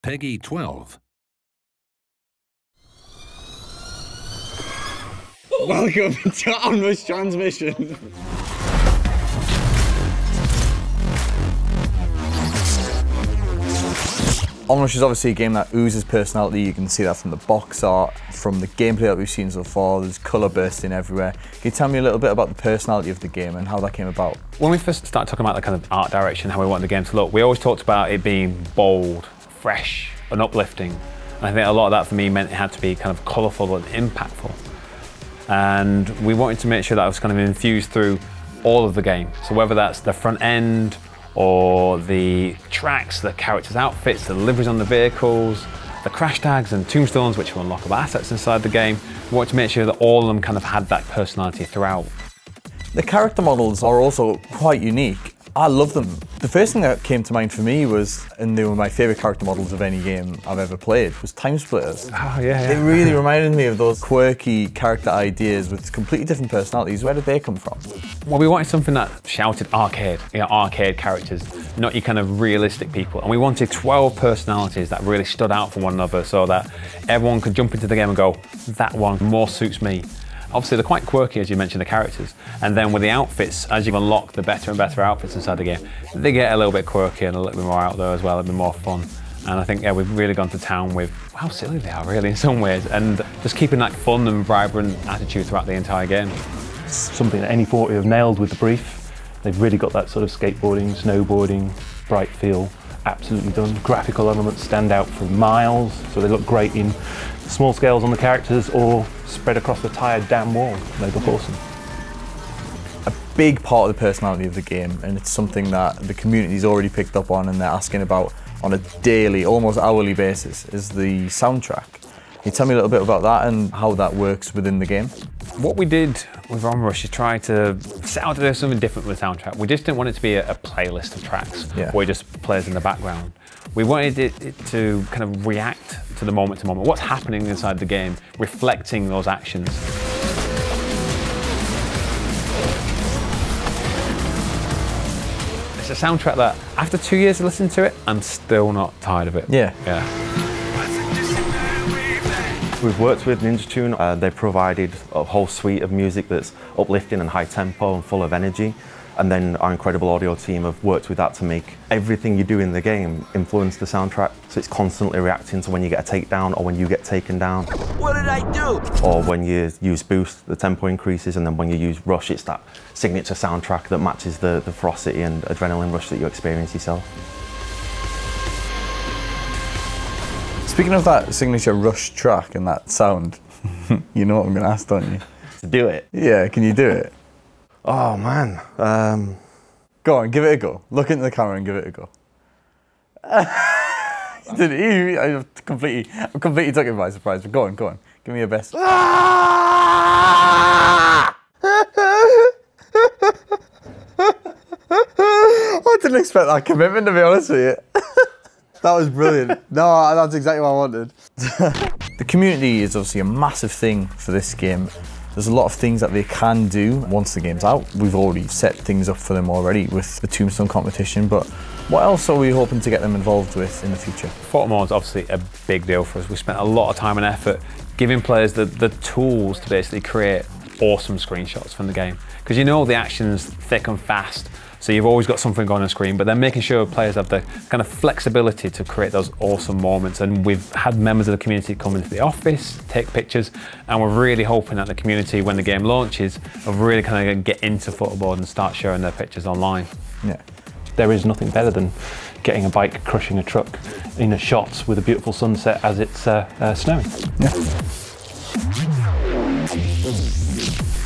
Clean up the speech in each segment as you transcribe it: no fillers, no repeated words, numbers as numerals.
Peggy 12. Welcome to Onrush Transmission. Onrush is obviously a game that oozes personality. You can see that from the box art, from the gameplay that we've seen so far. There's colour bursting everywhere. Can you tell me a little bit about the personality of the game and how that came about? When we first started talking about the kind of art direction, how we wanted the game to look, we always talked about it being bold, fresh and uplifting. And I think a lot of that for me meant it had to be kind of colourful and impactful. And we wanted to make sure that it was kind of infused through all of the game. So whether that's the front end, or the tracks, the characters' outfits, the liveries on the vehicles, the crash tags and tombstones, which will unlock assets inside the game. We wanted to make sure that all of them kind of had that personality throughout. The character models are also quite unique. I love them. The first thing that came to mind for me was, and they were my favourite character models of any game I've ever played, was Time Splitters. Oh yeah. They really reminded me of those quirky character ideas with completely different personalities. Where did they come from? Well, we wanted something that shouted arcade, arcade characters, not your kind of realistic people. And we wanted 12 personalities that really stood out from one another so that everyone could jump into the game and go, that one more suits me. Obviously, they're quite quirky, as you mentioned, the characters. And then with the outfits, as you unlock the better and better outfits inside the game, they get a little bit quirky and a little bit more out there as well, a bit more fun. And I think, yeah, we've really gone to town with how silly they are, really, in some ways, and just keeping that fun and vibrant attitude throughout the entire game. It's something that NE40 have nailed with the brief. They've really got that sort of skateboarding, snowboarding, bright feel absolutely done. Graphical elements stand out for miles, so they look great in small scales on the characters or spread across the tired damn wall. They look awesome. A big part of the personality of the game, and it's something that the community's already picked up on and they're asking about on a daily, almost hourly basis, is the soundtrack. Can you tell me a little bit about that and how that works within the game? What we did with Onrush is try to set out to do something different with the soundtrack. We just didn't want it to be a playlist of tracks where it just plays in the background. We wanted it to kind of react to the moment to moment, what's happening inside the game, reflecting those actions. It's a soundtrack that, after 2 years of listening to it, I'm still not tired of it. Yeah. We've worked with Ninja Tune. They provided a whole suite of music that's uplifting and high tempo and full of energy. And then our incredible audio team have worked with that to make everything you do in the game influence the soundtrack. So it's constantly reacting to when you get a takedown or when you get taken down. What did I do? Or when you use boost, the tempo increases, and then when you use rush, it's that signature soundtrack that matches the ferocity and adrenaline rush that you experience yourself. Speaking of that signature rush track and that sound, you know what I'm going to ask, don't you? To do it? Yeah, can you do it? Oh man. Go on, give it a go. Look into the camera and give it a go. I'm completely took it by surprise, but go on. Give me your best. I didn't expect that commitment, to be honest with you. That was brilliant. No, that's exactly what I wanted. The community is obviously a massive thing for this game. There's a lot of things that they can do once the game's out. We've already set things up for them already with the Tombstone competition, but what else are we hoping to get them involved with in the future? Photo mode is obviously a big deal for us. We spent a lot of time and effort giving players the tools to basically create awesome screenshots from the game. Because you know the action's thick and fast, so you've always got something going on screen, but then making sure players have the kind of flexibility to create those awesome moments. And we've had members of the community come into the office, take pictures, and we're really hoping that the community, when the game launches, will really kind of get into Photoboard and start sharing their pictures online. Yeah. There is nothing better than getting a bike crushing a truck in a shot with a beautiful sunset as it's snowing. Yeah.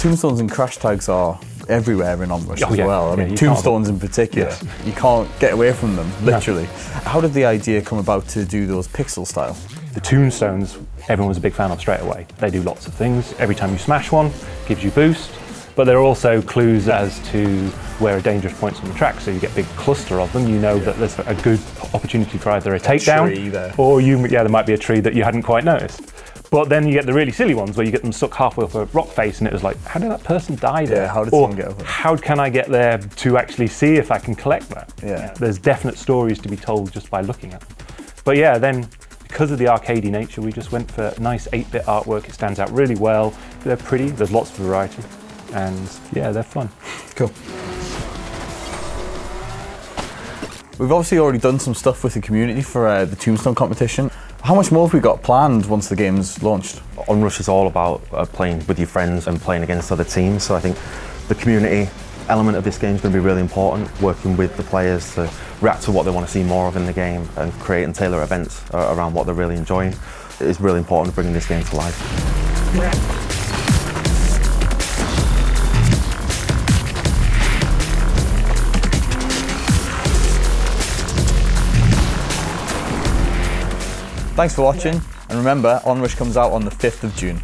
Tombstones and crash tags are everywhere in Onrush as well. I mean, Tombstones in particular, you can't get away from them, literally. No. How did the idea come about to do those pixel style? The Tombstones, everyone was a big fan of straight away. They do lots of things. Every time you smash one, gives you boost, but there are also clues as to where a dangerous point's on the track, so you get a big cluster of them. You know that there's a good opportunity for either a takedown, or there might be a tree that you hadn't quite noticed. But then you get the really silly ones where you get them stuck halfway up a rock face and it was like, how did that person die there? Yeah, how did someone get over? How can I get there to actually see if I can collect that? Yeah. There's definite stories to be told just by looking at them. But yeah, then because of the arcadey nature, we just went for nice 8-bit artwork. It stands out really well. They're pretty, there's lots of variety, and yeah, they're fun. Cool. We've obviously already done some stuff with the community for the Tombstone competition. How much more have we got planned once the game's launched? Onrush is all about playing with your friends and playing against other teams, so I think the community element of this game is going to be really important, working with the players to react to what they want to see more of in the game and create and tailor events around what they're really enjoying. It's really important bringing this game to life. Thanks for watching, and remember, Onrush comes out on the 5th of June.